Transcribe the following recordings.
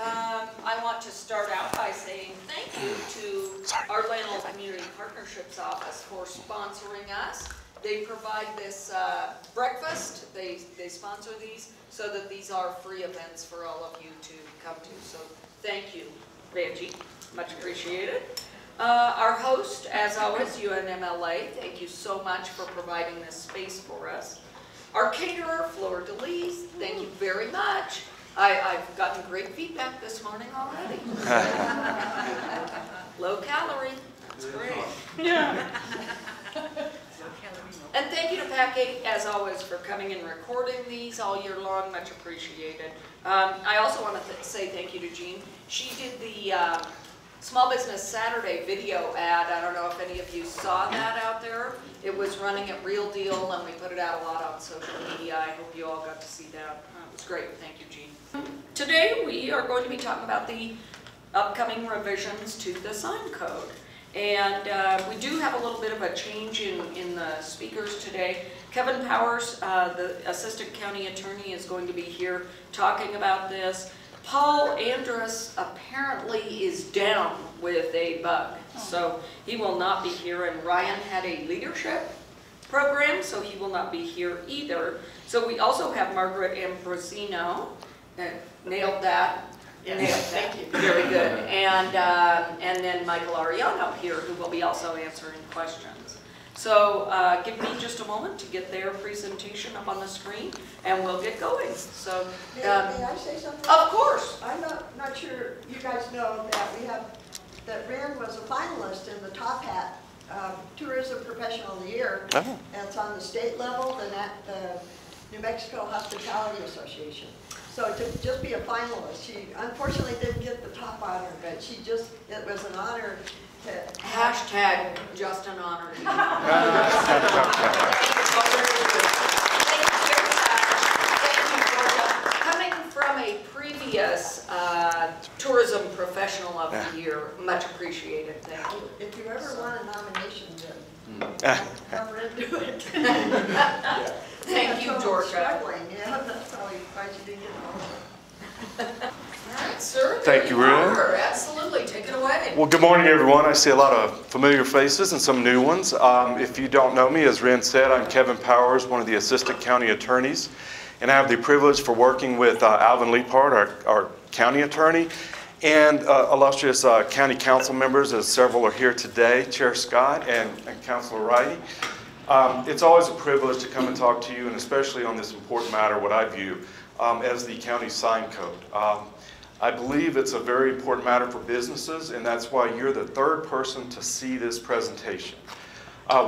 I want to start out by saying thank you to our Alamos Community Partnerships Office for sponsoring us. They provide this breakfast. They sponsor these so that these are free events for all of you to come to. So thank you, Reggie. Much appreciated. Our host, as always, UNMLA, thank you so much for providing this space for us. Our caterer, Fleur Delise, thank you very much. I've gotten great feedback this morning already. Low calorie, that's great. Yeah. And thank you to Pack 8, as always, for coming and recording these all year long, much appreciated. I also want to say thank you to Jean. She did the Small Business Saturday video ad. I don't know if any of you saw that out there. It was running at Real Deal, and we put it out a lot on social media. I hope you all got to see that. It was great. Thank you, Jean. Today, we are going to be talking about the upcoming revisions to the sign code. And we do have a little bit of a change in the speakers today. Kevin Powers, the Assistant County Attorney, is going to be here talking about this. Paul Andrus apparently is down with a bug, so he will not be here. And Ryan had a leadership program, so he will not be here either. So we also have Margaret Ambrosino. Nailed that. Yes, thank you. Very good. And then Michael Ariano here, who will be also answering questions. So give me just a moment to get their presentation up on the screen, and we'll get going. So may I say something? Of course. I'm not sure you guys know that Rand was a finalist in the Top Hat Tourism Professional of the Year. Oh. And it's on the state level and at the New Mexico Hospitality Association. So to just be a finalist, she unfortunately didn't get the top honor, but it was an honor to hashtag just an honor. Thank you, Georgia. Coming from a previous tourism professional of the year, much appreciated. Thank you. If you ever want a nomination, come into it. Thank you, Georgia. Struggling. Yeah, that's probably why you didn't get it. All right, sir. Thank you, Ruth. Absolutely. Take it away. Well, good morning, everyone. I see a lot of familiar faces and some new ones. If you don't know me, as Ren said, I'm Kevin Powers, one of the Assistant County Attorneys. And I have the privilege for working with Alvin Leapart, our County Attorney, and illustrious County Council members, as several are here today, Chair Scott and Councilor Wrighty. It's always a privilege to come and talk to you, and especially on this important matter, what I view as the county sign code. I believe it's a very important matter for businesses, and that's why you're the third person to see this presentation.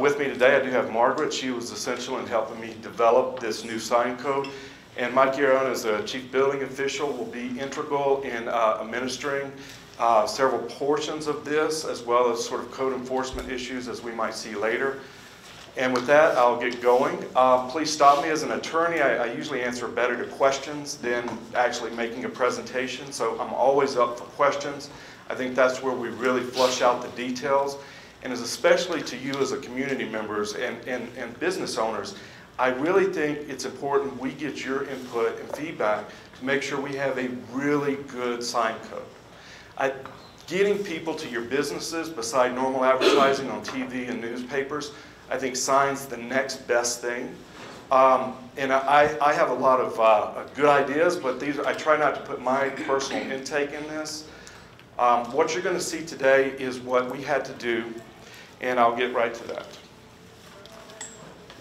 With me today, I do have Margaret. She was essential in helping me develop this new sign code. And Mike Aaron, as the Chief Building Official, will be integral in administering several portions of this, as well as sort of code enforcement issues as we might see later. And with that, I'll get going. Please stop me. As an attorney, I usually answer better to questions than actually making a presentation, so I'm always up for questions. I think that's where we really flush out the details. And especially to you as a community members and business owners, I really think it's important we get your input and feedback to make sure we have a really good sign code. Getting people to your businesses, beside normal advertising on TV and newspapers, I think signs the next best thing. And I have a lot of good ideas, but I try not to put my personal intake in this. What you're going to see today is what we had to do, and I'll get right to that.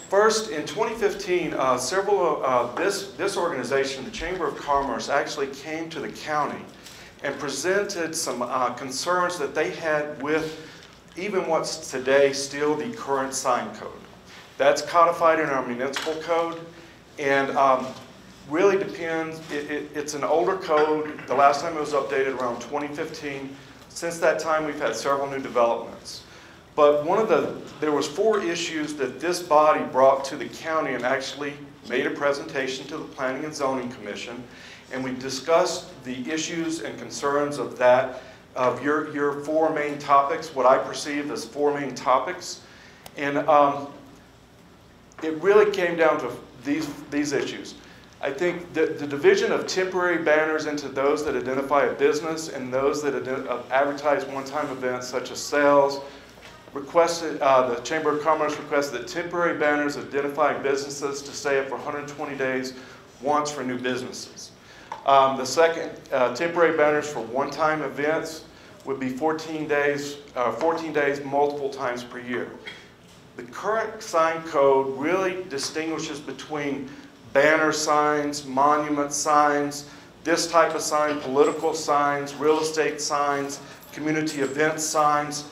First, in 2015, this organization, the Chamber of Commerce, actually came to the county and presented some concerns that they had with even what's today still the current sign code. That's codified in our municipal code, and really depends, it's an older code. The last time it was updated around 2015. Since that time, we've had several new developments. But there was 4 issues that this body brought to the county and actually made a presentation to the Planning and Zoning Commission, and we discussed the issues and concerns of that, of your 4 main topics, what I perceive as 4 main topics. And it really came down to these issues. I think the division of temporary banners into those that identify a business and those that advertise one-time events such as sales, the Chamber of Commerce requested that temporary banners identifying businesses to stay up for 120 days once for new businesses. The second, temporary banners for one-time events would be 14 days multiple times per year. The current sign code really distinguishes between banner signs, monument signs, this type of sign, political signs, real estate signs, community event signs.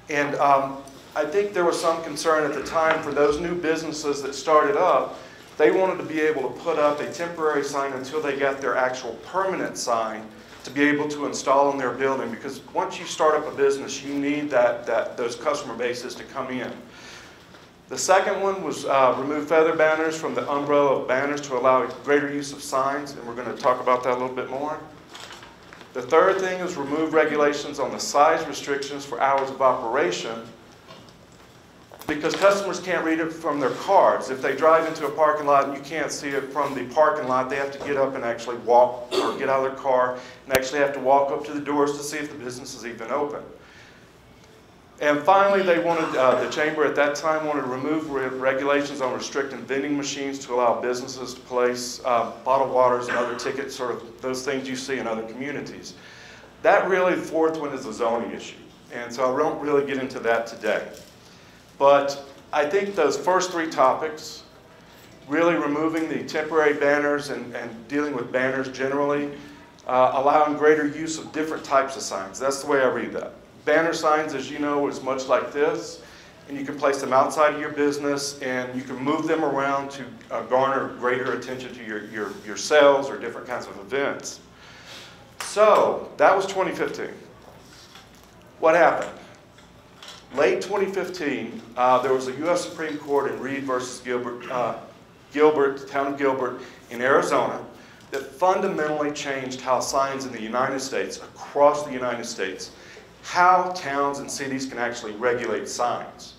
And I think there was some concern at the time for those new businesses that started up. They wanted to be able to put up a temporary sign until they got their actual permanent sign to be able to install in their building, because once you start up a business, you need those customer bases to come in. The second one was remove feather banners from the umbrella of banners to allow greater use of signs, and we're going to talk about that a little bit more. The third thing is remove regulations on the size restrictions for hours of operation, because customers can't read it from their cards. If they drive into a parking lot and you can't see it from the parking lot, they have to get up and actually walk or get out of their car and actually have to walk up to the doors to see if the business is even open. And finally, they wanted, the Chamber at that time wanted to remove regulations on restricting vending machines to allow businesses to place bottled waters and other tickets, sort of those things you see in other communities. That really, the fourth one is a zoning issue. And so I won't really get into that today. But I think those first three topics, really removing the temporary banners and dealing with banners generally, allowing greater use of different types of signs. That's the way I read that. Banner signs, as you know, is much like this, and you can place them outside of your business, and you can move them around to garner greater attention to your sales or different kinds of events. So that was 2015. What happened? Late 2015, there was a U.S. Supreme Court in Reed versus Gilbert, the town of Gilbert in Arizona, that fundamentally changed how signs in the United States, across the United States, how towns and cities can actually regulate signs.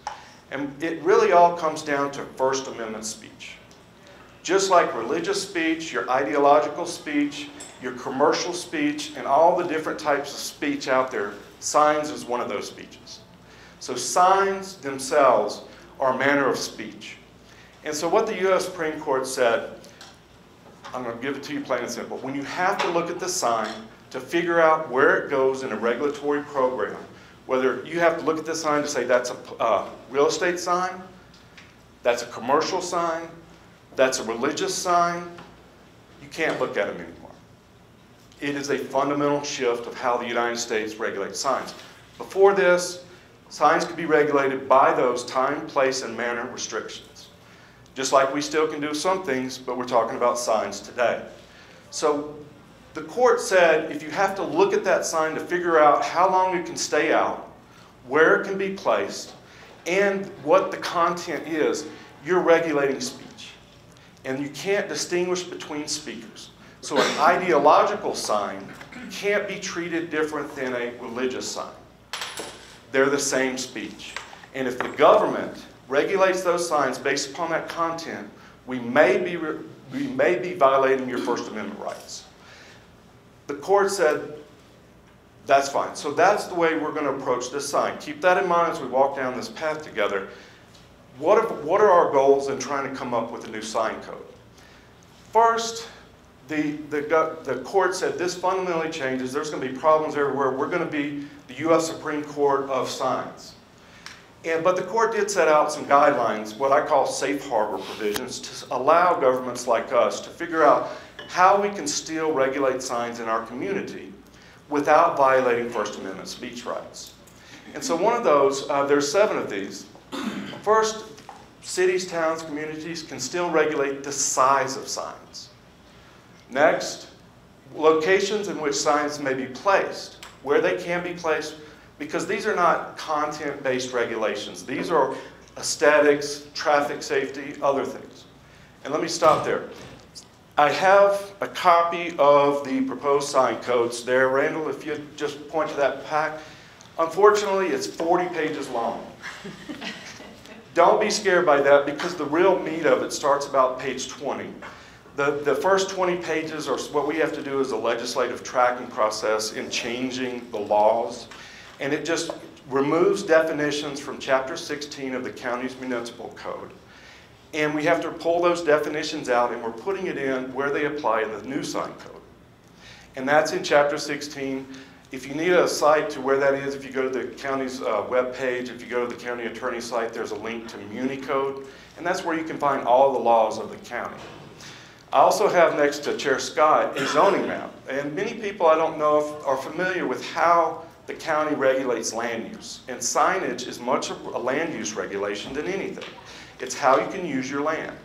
And it really all comes down to First Amendment speech. Just like religious speech, your ideological speech, your commercial speech, and all the different types of speech out there, signs is one of those speeches. So signs themselves are a manner of speech. And so what the U.S. Supreme Court said, I'm going to give it to you plain and simple. When you have to look at the sign to figure out where it goes in a regulatory program, whether you have to look at the sign to say that's a real estate sign, that's a commercial sign, that's a religious sign, you can't look at them anymore. It is a fundamental shift of how the United States regulates signs. Before this, signs could be regulated by those time, place, and manner restrictions. Just like we still can do some things, but we're talking about signs today. So the court said if you have to look at that sign to figure out how long it can stay out, where it can be placed, and what the content is, you're regulating speech. And you can't distinguish between speakers. So an ideological sign can't be treated different than a religious sign. They're the same speech. And if the government regulates those signs based upon that content, we may be violating your First Amendment rights. The court said, that's fine. So that's the way we're going to approach this sign. Keep that in mind as we walk down this path together. What are our goals in trying to come up with a new sign code? First, the court said this fundamentally changes. There's going to be problems everywhere. We're going to be the U.S. Supreme Court of signs. But the court did set out some guidelines, what I call safe harbor provisions, to allow governments like us to figure out how we can still regulate signs in our community without violating First Amendment speech rights. And so one of those, there's 7 of these. First, cities, towns, communities can still regulate the size of signs. Next, locations in which signs may be placed, where they can be placed, because these are not content-based regulations. These are aesthetics, traffic safety, other things. And let me stop there. I have a copy of the proposed sign codes there. Randall, if you just point to that pack. Unfortunately, it's 40 pages long. Don't be scared by that, because the real meat of it starts about page 20. The first 20 pages are what we have to do is a legislative tracking process in changing the laws. And it just removes definitions from Chapter 16 of the county's municipal code. And we have to pull those definitions out, and we're putting it in where they apply in the new sign code. And that's in Chapter 16. If you need a site to where that is, if you go to the county's webpage, if you go to the county attorney's site, there's a link to MuniCode, and that's where you can find all the laws of the county. I also have next to Chair Scott a zoning map, and many people I don't know if are familiar with how the county regulates land use, and signage is much of a land use regulation than anything. It's how you can use your land.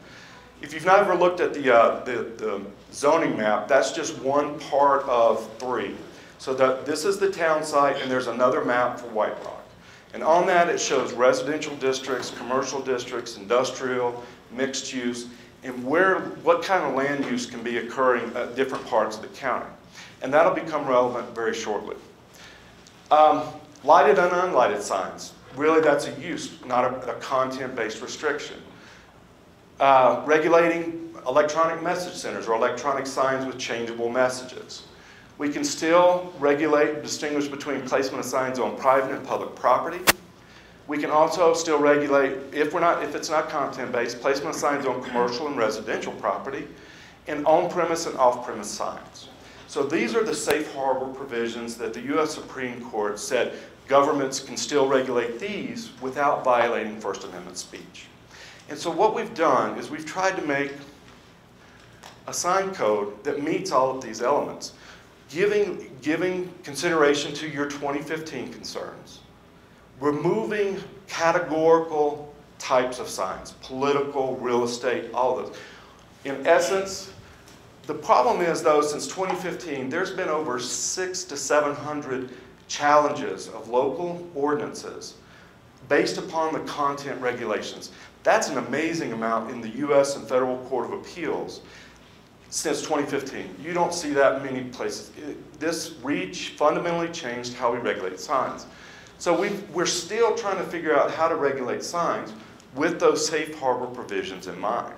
If you've never looked at the zoning map, that's just one part of 3. So this is the town site, and there's another map for White Rock. And on that it shows residential districts, commercial districts, industrial, mixed use, and what kind of land use can be occurring at different parts of the county. And that'll become relevant very shortly. Lighted and unlighted signs. Really, that's a use, not a content-based restriction. Regulating electronic message centers or electronic signs with changeable messages. We can still regulate, distinguish between placement of signs on private and public property. We can also still regulate, if it's not content-based, placement of signs on commercial and residential property, and on-premise and off-premise signs. So these are the safe harbor provisions that the U.S. Supreme Court said governments can still regulate these without violating First Amendment speech. And so what we've done is we've tried to make a sign code that meets all of these elements, giving consideration to your 2015 concerns, removing categorical types of signs, political, real estate, all of those. In essence, the problem is, though, since 2015, there's been over 600 to 700 challenges of local ordinances based upon the content regulations. That's an amazing amount in the U.S. and Federal Court of Appeals since 2015. You don't see that many places. This reach fundamentally changed how we regulate signs. So we're still trying to figure out how to regulate signs with those safe harbor provisions in mind.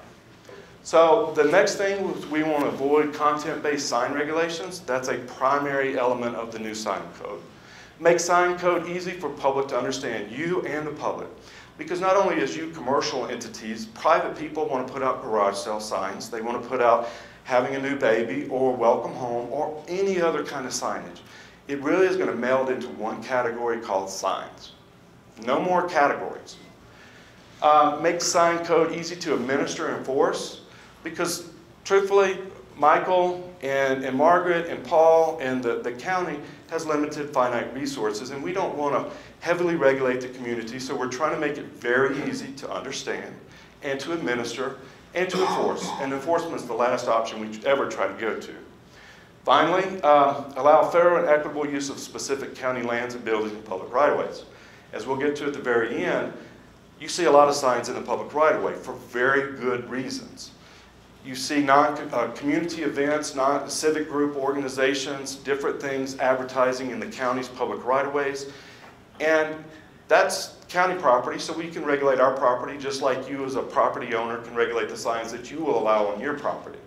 So the next thing is we want to avoid content-based sign regulations. That's a primary element of the new sign code. Make sign code easy for public to understand, you and the public. Because not only as you commercial entities, private people want to put out garage sale signs. They want to put out having a new baby or welcome home or any other kind of signage. It really is going to meld into one category called signs. No more categories. Make sign code easy to administer and enforce. Because truthfully, Michael and Margaret and Paul and the county has limited finite resources, and we don't want to heavily regulate the community, so we're trying to make it very easy to understand and to administer and to enforce. And enforcement is the last option we ever try to go to. Finally, allow fair and equitable use of specific county lands and buildings and public right-of-ways. As we'll get to at the very end, you see a lot of signs in the public right-of-way for very good reasons. You see community events, civic group organizations, different things advertising in the county's public right-of-ways. And that's county property, so we can regulate our property just like you as a property owner can regulate the signs that you will allow on your property.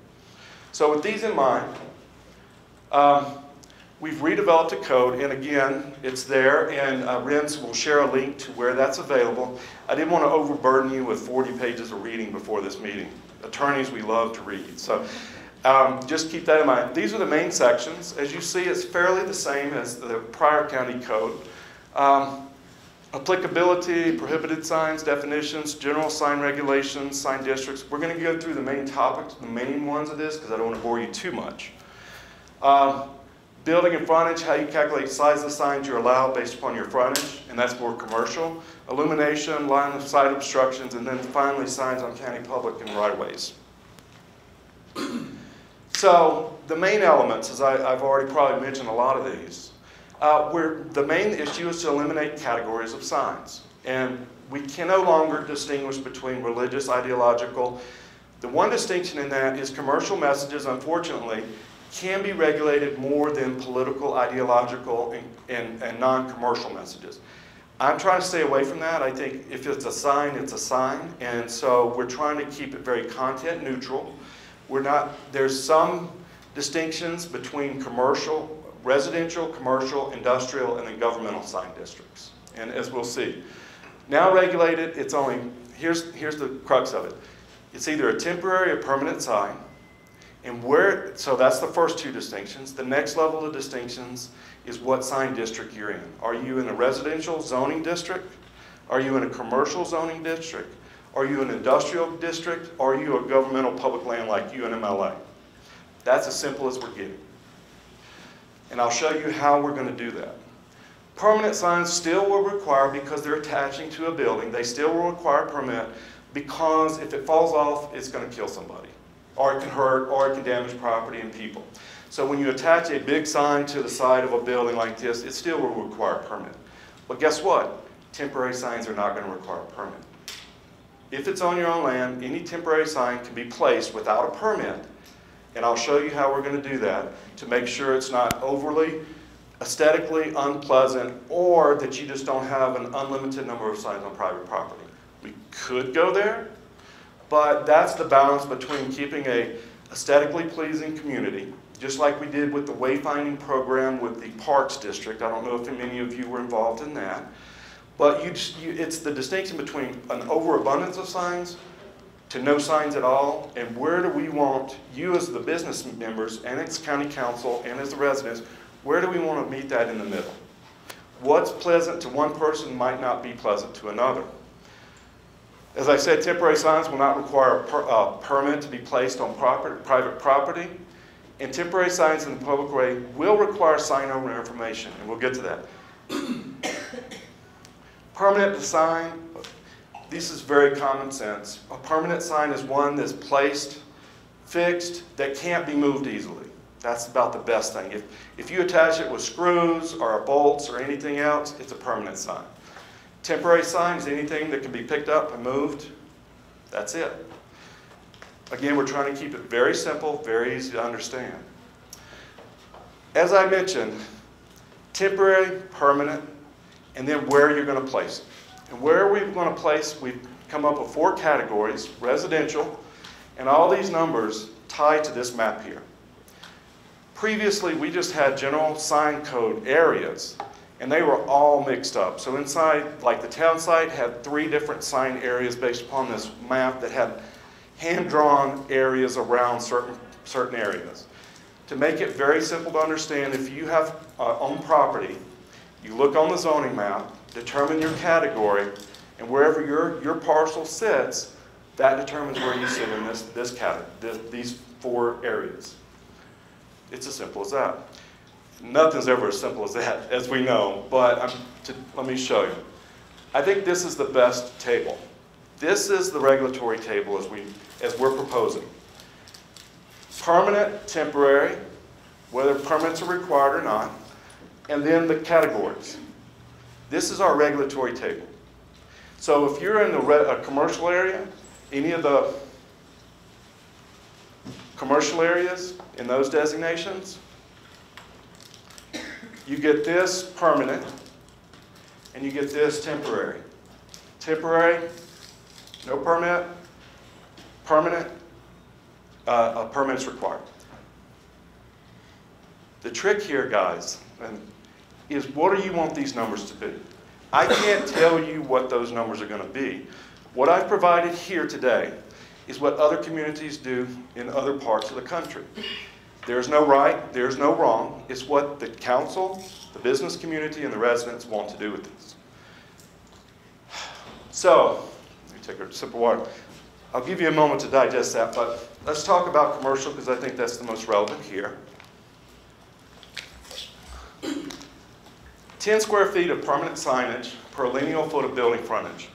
So with these in mind, we've redeveloped a code, and again, it's there, and Renz will share a link to where that's available. I didn't want to overburden you with 40 pages of reading before this meeting. Attorneys, we love to read. So just keep that in mind. These are the main sections. As you see, it's fairly the same as the prior county code. Applicability, prohibited signs, definitions, general sign regulations, sign districts. We're going to go through the main topics, the main ones of this, because I don't want to bore you too much. Building and frontage, how you calculate the size of the signs you're allowed based upon your frontage, and that's more commercial. Illumination, line of sight obstructions, and then finally signs on county public and right-of-ways. So the main elements, as I've already probably mentioned a lot of these, the main issue is to eliminate categories of signs. And we can no longer distinguish between religious, ideological. The one distinction in that is commercial messages, unfortunately, can be regulated more than political, ideological, and non-commercial messages. I'm trying to stay away from that. I think if it's a sign, it's a sign. And so we're trying to keep it very content neutral. There's some distinctions between commercial, residential, commercial, industrial, and then governmental sign districts. And as we'll see, now regulated, it's only, here's the crux of it. It's either a temporary or permanent sign. And so that's the first two distinctions. The next level of distinctions is what sign district you're in. Are you in a residential zoning district? Are you in a commercial zoning district? Are you an industrial district? Or are you a governmental public land like UNMLA? That's as simple as we're getting. And I'll show you how we're going to do that. Permanent signs still will require, because they're attaching to a building, they still will require a permit, because if it falls off, it's going to kill somebody. Or it can hurt, or it can damage property and people. So when you attach a big sign to the side of a building like this, it still will require a permit. But guess what? Temporary signs are not going to require a permit. If it's on your own land, any temporary sign can be placed without a permit. And I'll show you how we're going to do that to make sure it's not overly aesthetically unpleasant, or that you just don't have an unlimited number of signs on private property. We could go there, but that's the balance between keeping a aesthetically pleasing community, just like we did with the wayfinding program with the Parks District. I don't know if many of you were involved in that. But it's the distinction between an overabundance of signs to no signs at all, and where do we want you as the business members and as county council and as the residents, where do we want to meet that in the middle? What's pleasant to one person might not be pleasant to another. As I said, temporary signs will not require a permit to be placed on private property, and temporary signs in the public way will require sign owner information, and we'll get to that. Permanent sign, this is very common sense. A permanent sign is one that's placed, fixed, that can't be moved easily. That's about the best thing. If you attach it with screws or bolts or anything else, it's a permanent sign. Temporary sign is anything that can be picked up and moved. That's it. Again, we're trying to keep it very simple, very easy to understand. As I mentioned, temporary, permanent, and then where you're going to place it. And where we're going to place, we've come up with 4 categories: residential, and all these numbers tie to this map here. Previously, we just had general sign code areas, and they were all mixed up. So inside, like the town site had 3 different sign areas based upon this map that had hand-drawn areas around certain areas. To make it very simple to understand, if you have own property, you look on the zoning map, determine your category, and wherever your parcel sits, that determines where you sit in this category, these 4 areas. It's as simple as that. Nothing's ever as simple as that, as we know, but let me show you. I think this is the best table. This is the regulatory table as we're proposing. Permanent, temporary, whether permits are required or not, and then the categories. This is our regulatory table. So if you're in a commercial area, any of the commercial areas in those designations, you get this permanent, and you get this temporary. Temporary, no permit. Permanent, a permit's required. The trick here, guys, is what do you want these numbers to be? I can't tell you what those numbers are going to be. What I've provided here today is what other communities do in other parts of the country. There's no right, there's no wrong. It's what the council, the business community, and the residents want to do with this. So, let me take a sip of water. I'll give you a moment to digest that, but let's talk about commercial because I think that's the most relevant here. 10 square feet of permanent signage per lineal foot of building frontage.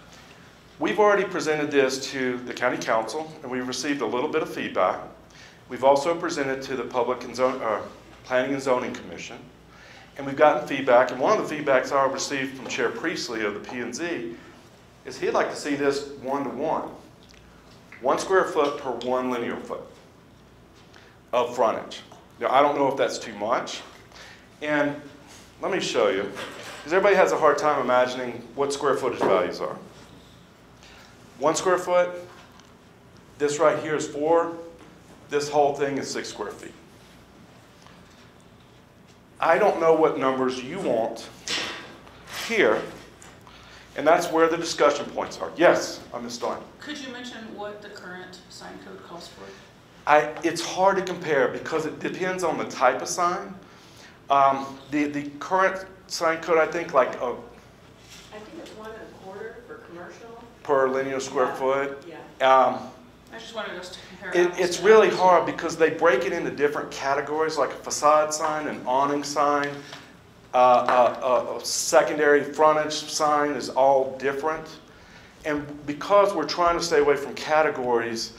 We've already presented this to the county council, and we've received a little bit of feedback. We've also presented to the Planning and Zoning Commission, and we've gotten feedback. And one of the feedbacks I received from Chair Priestley of the P&Z is he'd like to see this 1-to-1. 1 square foot per 1 linear foot of frontage. Now, I don't know if that's too much. And let me show you, because everybody has a hard time imagining what square footage values are. 1 square foot, this right here is 4 this whole thing is 6 square feet. I don't know what numbers you want here, and that's where the discussion points are. Yes, Ms. Stein. Could you mention what the current sign code calls for? It's hard to compare because it depends on the type of sign. The current sign code, I think, like I think it's 1.25 for commercial. per linear square foot. Yeah. I just wanted us to compare. It's really hard because they break it into different categories, like a facade sign, an awning sign, a secondary frontage sign is all different. And because we're trying to stay away from categories,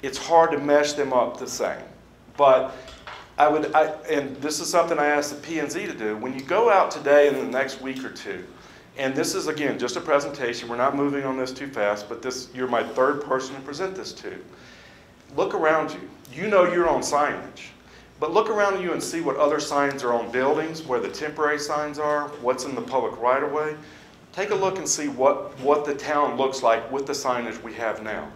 it's hard to mesh them up the same. But and this is something I asked the P&Z to do, when you go out today in the next week or two, and this is, again, just a presentation. We're not moving on this too fast, but you're my third person to present this to. Look around you. You know you're on signage. But look around you and see what other signs are on buildings, where the temporary signs are, what's in the public right-of-way. Take a look and see what the town looks like with the signage we have now.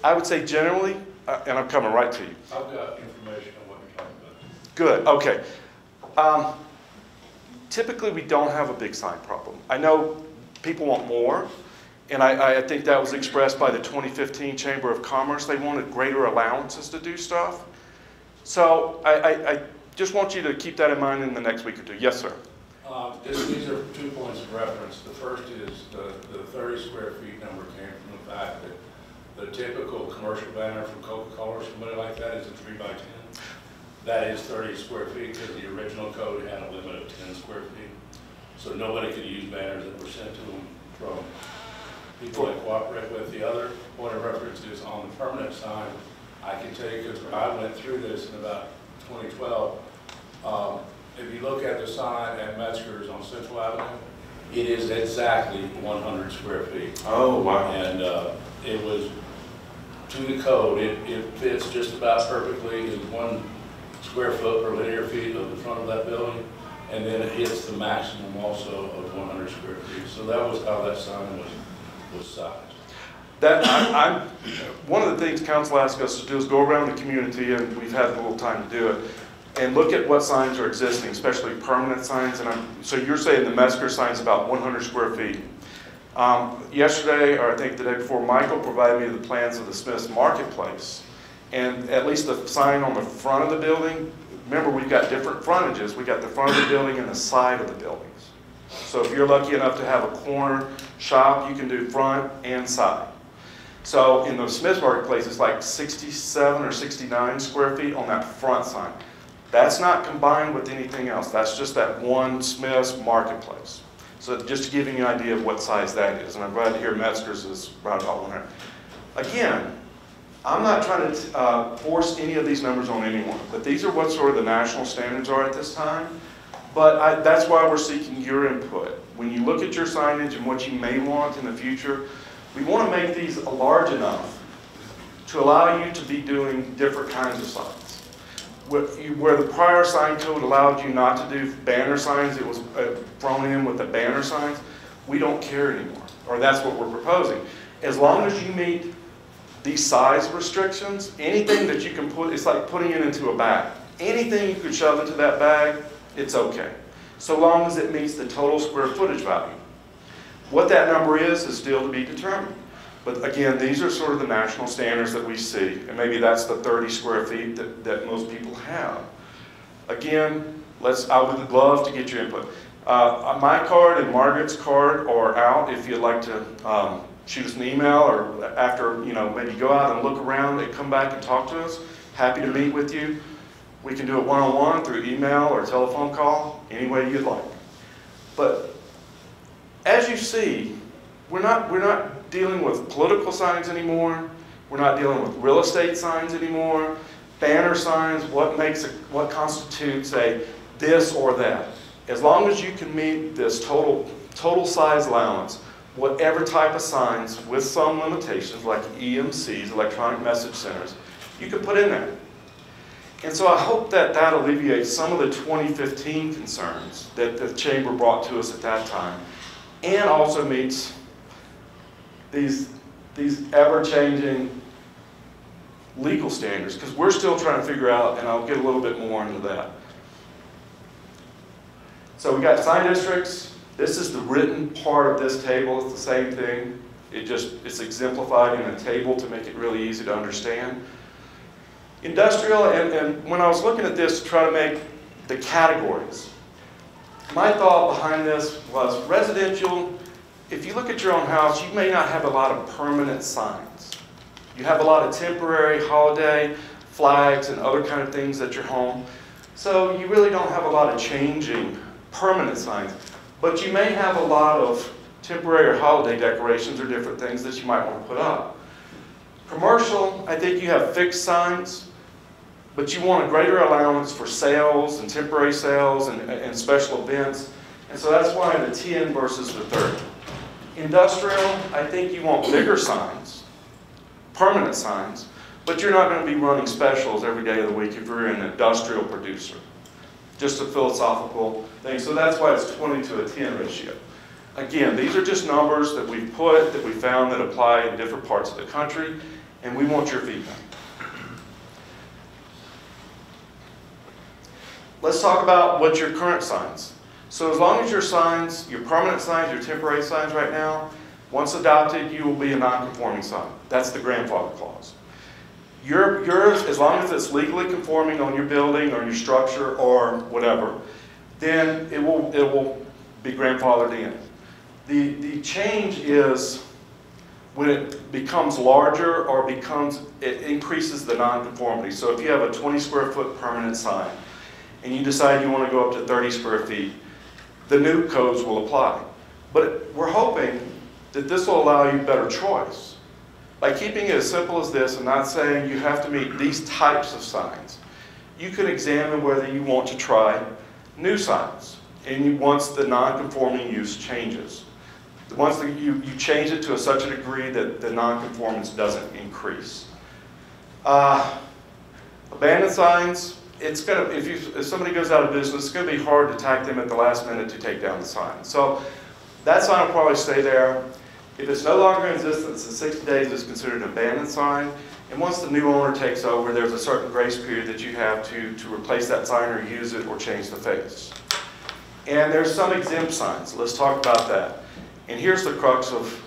I would say generally, and I'm coming right to you. I've got information on what you're talking about. Good, okay. Typically, we don't have a big sign problem. I know people want more, and I think that was expressed by the 2015 Chamber of Commerce. They wanted greater allowances to do stuff. So I just want you to keep that in mind in the next week or two. Yes, sir. These are 2 points of reference. The first is the 30 square feet number came from the fact that the typical commercial banner from Coca-Cola or somebody like that is a 3 by 10. That is 30 square feet because the original code had a limit of 10 square feet. So nobody could use banners that were sent to them from people that cooperate with. The other point of reference is on the permanent sign. I can tell you because I went through this in about 2012. If you look at the sign at Metzger's on Central Avenue, it is exactly 100 square feet. Oh, wow. And it was to the code. It fits just about perfectly. It's 1 square foot per linear feet of the front of that building, and then it hits the maximum also of 100 square feet. So that was how that sign was sized. One of the things council asked us to do is go around the community, and we've had a little time to do it, and look at what signs are existing, especially permanent signs. And so you're saying the Metzger sign is about 100 square feet. Yesterday, or I think the day before, Michael provided me the plans of the Smith's Marketplace. And at least the sign on the front of the building, remember we've got different frontages. We got the front of the building and the side of the buildings. So if you're lucky enough to have a corner shop, you can do front and side. So in the Smith's Marketplace, it's like 67 or 69 square feet on that front sign. That's not combined with anything else. That's just that one Smith's Marketplace. So just to give you an idea of what size that is. And I'm glad to hear Metzger's is right about 100. Again, I'm not trying to force any of these numbers on anyone, but these are what sort of the national standards are at this time. But that's why we're seeking your input. When you look at your signage and what you may want in the future, we want to make these large enough to allow you to be doing different kinds of signs. Where the prior sign code allowed you not to do banner signs, it was thrown in with the banner signs, we don't care anymore, or that's what we're proposing. As long as you meet these size restrictions, anything that you can put, it's like putting it into a bag. Anything you could shove into that bag, it's okay. So long as it meets the total square footage value. What that number is still to be determined. But again, these are sort of the national standards that we see, and maybe that's the 30 square feet that most people have. Again, I would love to get your input. My card and Margaret's card are out if you'd like to shoot us an email, or after, maybe go out and look around and come back and talk to us. Happy to meet with you. We can do it one-on-one through email or telephone call, any way you'd like. But as you see, we're not dealing with political signs anymore. We're not dealing with real estate signs anymore. Banner signs, what constitutes a this or that. As long as you can meet this total size allowance, whatever type of signs with some limitations like EMCs, electronic message centers, you can put in there. And so I hope that alleviates some of the 2015 concerns that the Chamber brought to us at that time, and also meets these ever-changing legal standards, because we're still trying to figure out, and I'll get a little bit more into that. So we got sign districts. This is the written part of this table. It's the same thing. It's exemplified in a table to make it really easy to understand. Industrial, and when I was looking at this to try to make the categories, my thought behind this was residential. If you look at your own house, you may not have a lot of permanent signs. You have a lot of temporary holiday flags and other kind of things at your home. So you really don't have a lot of changing permanent signs. But you may have a lot of temporary or holiday decorations or different things that you might want to put up. Commercial, I think you have fixed signs, but you want a greater allowance for sales and temporary sales and special events. And so that's why the 10 versus the 30. Industrial, I think you want bigger signs, permanent signs, but you're not going to be running specials every day of the week if you're an industrial producer. Just a philosophical thing. So that's why it's 20 to a 10 ratio. Again, these are just numbers that we've put, that we found that apply in different parts of the country, and we want your feedback. Let's talk about what's your current signs. So as long as your signs, your permanent signs, your temporary signs right now, once adopted, you will be a non-conforming sign. That's the grandfather clause. Yours, as long as it's legally conforming on your building or your structure or whatever, then it will be grandfathered in. The change is when it becomes larger or it increases the non-conformity. So if you have a 20 square foot permanent sign and you decide you want to go up to 30 square feet, the new codes will apply. But we're hoping that this will allow you better choice. By keeping it as simple as this and not saying you have to meet these types of signs, you can examine whether you want to try new signs once the non-conforming use changes. Once you change it to such a degree that the non-conformance doesn't increase. Abandoned signs, if somebody goes out of business, it's going to be hard to tack them at the last minute to take down the sign. So that sign will probably stay there. If it's no longer in existence in 60 days, it's considered an abandoned sign. And once the new owner takes over, there's a certain grace period that you have to replace that sign or use it or change the face. And there's some exempt signs. Let's talk about that. And here's the crux of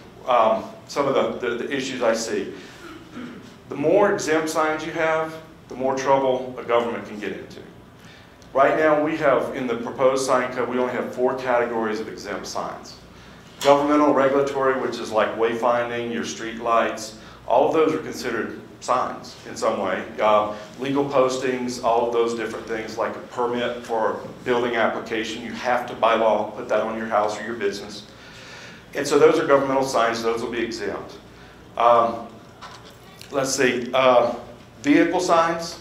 some of the issues I see. The more exempt signs you have, the more trouble a government can get into. Right now, we have, in the proposed sign code, we only have 4 categories of exempt signs. Governmental, regulatory, which is like wayfinding, your street lights, all of those are considered signs in some way. Legal postings, all of those different things, like a permit for building application, you have to, by law, put that on your house or your business. And so those are governmental signs, those will be exempt. Let's see, vehicle signs.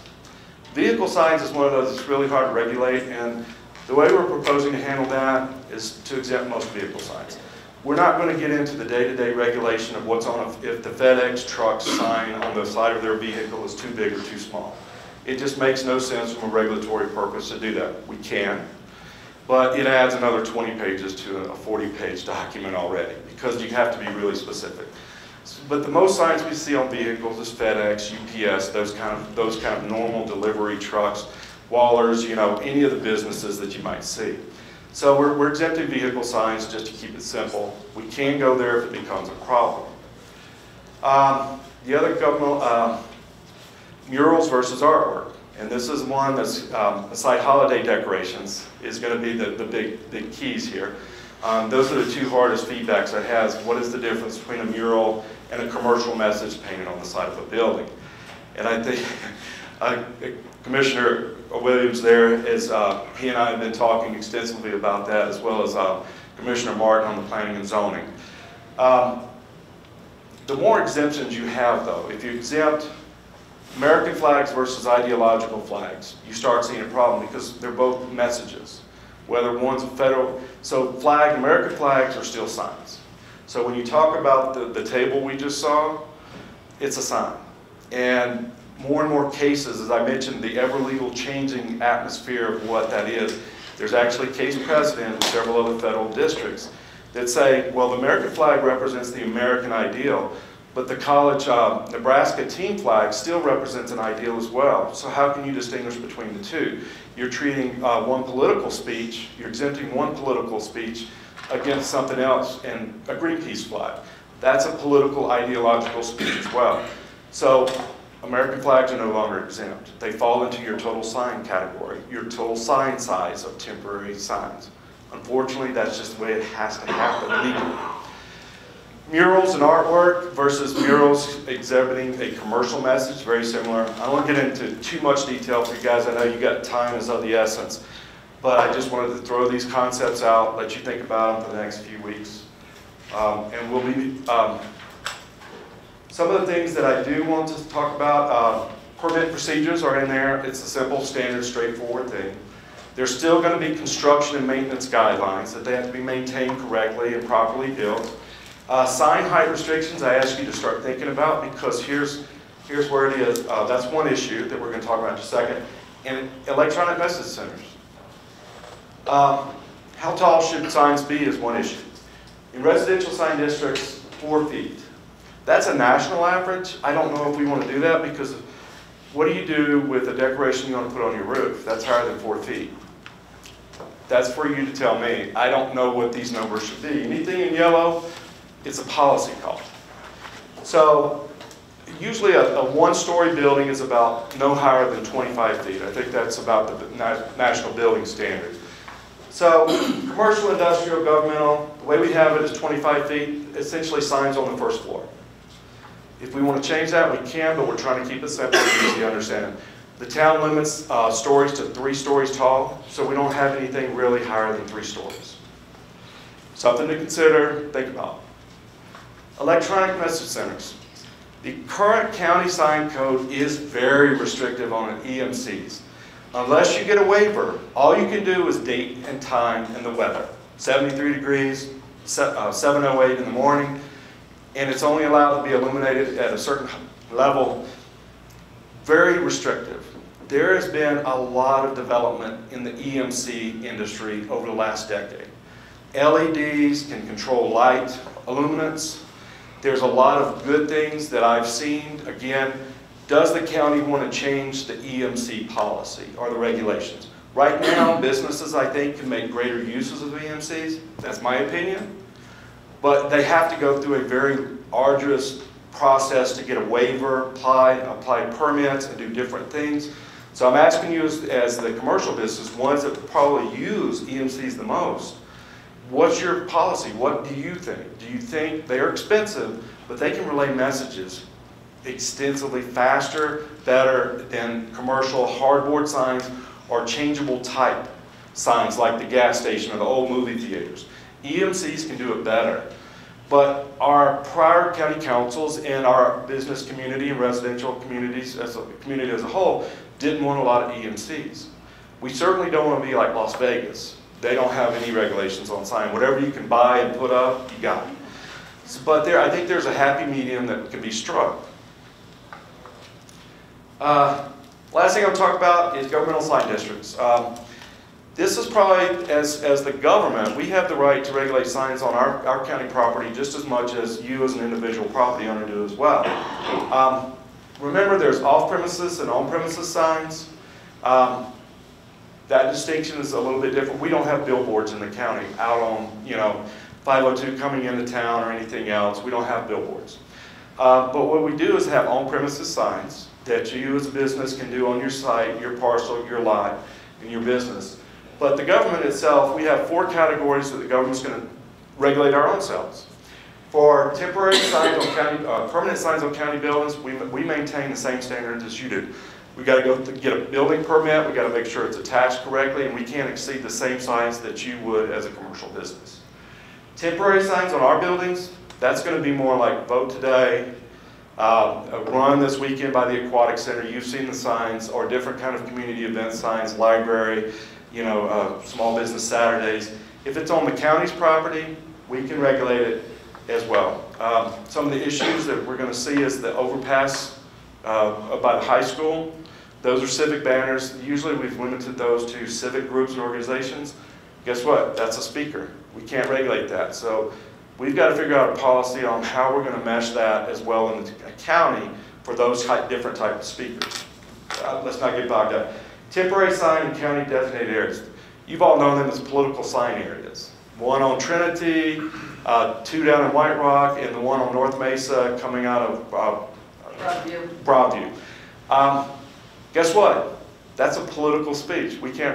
Vehicle signs is one of those that's really hard to regulate, and the way we're proposing to handle that is to exempt most vehicle signs. We're not going to get into the day-to-day regulation of what's on if the FedEx truck sign on the side of their vehicle is too big or too small. It just makes no sense from a regulatory purpose to do that. We can, but it adds another 20 pages to a 40-page document already because you have to be really specific. But the most signs we see on vehicles is FedEx, UPS, those kind of normal delivery trucks, Wallers, any of the businesses that you might see. So we're exempting vehicle signs just to keep it simple. We can go there if it becomes a problem. The other government, murals versus artwork. And this is one that's, beside holiday decorations, is going to be the big keys here. Those are the 2 hardest feedbacks I have. What is the difference between a mural and a commercial message painted on the side of a building? And I think Commissioner Williams there, he and I have been talking extensively about that, as well as Commissioner Martin on the planning and zoning. The more exemptions you have, though, if you exempt American flags versus ideological flags, you start seeing a problem because they're both messages. Whether one's a federal, so American flags are still signs. So when you talk about the table we just saw, it's a sign. And more cases, as I mentioned, the ever legal changing atmosphere of what that is, there's actually case precedent in several other federal districts that say, well, the American flag represents the American ideal, But the college Nebraska team flag still represents an ideal as well. So how can you distinguish between the two? You're treating one political speech, you're exempting one political speech against something else in a Greenpeace flag. That's a political ideological speech as well. So American flags are no longer exempt. They fall into your total sign category, your total sign size of temporary signs. Unfortunately, that's just the way it has to happen legally. Murals and artwork versus murals exhibiting a commercial message, very similar. I don't want to get into too much detail for you guys. I know you got time is of the essence. But I just wanted to throw these concepts out, let you think about them for the next few weeks. And we'll be, some of the things that I do want to talk about, permit procedures are in there. It's a simple, standard, straightforward thing. There's still going to be construction and maintenance guidelines that they have to be maintained correctly and properly built. Sign height restrictions, I ask you to start thinking about, because here's where it is. That's one issue that we're going to talk about in just a second. And electronic message centers. How tall should signs be is one issue. In residential sign districts, 4 feet. That's a national average. I don't know if we want to do that, because what do you do with a decoration you want to put on your roof? That's higher than 4 feet. That's for you to tell me. I don't know what these numbers should be. Anything in yellow, it's a policy call. So usually a one-story building is about no higher than 25 feet. I think that's about the national building standard. So commercial, industrial, governmental, the way we have it is 25 feet, essentially signs on the first floor. If we want to change that, we can, but we're trying to keep it simple and easy to understand. The town limits stories to 3 stories tall, so we don't have anything really higher than 3 stories. Something to consider, think about. Electronic message centers. The current county sign code is very restrictive on EMCs. Unless you get a waiver, all you can do is date and time and the weather. 73 degrees, 7:08 in the morning, and it's only allowed to be illuminated at a certain level. Very restrictive. There has been a lot of development in the EMC industry over the last decade. LEDs can control light, illuminance. There's a lot of good things that I've seen. Again, does the county want to change the EMC policy or the regulations? Right now, businesses, I think, can make greater uses of EMCs. That's my opinion. But they have to go through a very arduous process to get a waiver, apply permits, and do different things. So I'm asking you as the commercial business, ones that probably use EMCs the most, what's your policy? What do you think? Do you think they're expensive, but they can relay messages extensively faster, better than commercial hardboard signs or changeable type signs like the gas station or the old movie theaters? EMCs can do it better. But our prior county councils and our business community and residential communities as a community as a whole didn't want a lot of EMCs. We certainly don't want to be like Las Vegas. They don't have any regulations on sign. Whatever you can buy and put up, you got it. So, but I think there's a happy medium that can be struck. Last thing I'll talk about is governmental sign districts. This is probably, as the government, we have the right to regulate signs on our county property just as much as you as an individual property owner do as well. Remember, there's off-premises and on-premises signs. That distinction is a little bit different. We don't have billboards in the county out on, 502 coming into town or anything else. We don't have billboards. But what we do is have on-premises signs that you as a business can do on your site, your parcel, your lot, and your business. But the government itself, we have 4 categories that the government's going to regulate our own selves. For temporary signs on county, permanent signs on county buildings, we maintain the same standards as you do. We got to go get a building permit. We got to make sure it's attached correctly, and we can't exceed the same size that you would as a commercial business. Temporary signs on our buildings, that's going to be more like vote today, a run this weekend by the Aquatic Center. You've seen the signs, or different kind of community event signs, library, small business Saturdays. If it's on the county's property, we can regulate it as well. Some of the issues that we're going to see is the overpass by the high school. Those are civic banners. Usually we've limited those to civic groups and organizations. Guess what? That's a speaker. We can't regulate that. So We've got to figure out a policy on how we're going to mesh that as well in the county for those different type of speakers. Let's not get bogged down. Temporary sign in county designated areas. You've all known them as political sign areas. One on Trinity, 2 down in White Rock, and the one on North Mesa coming out of Broadview. Guess what? That's a political speech. We can't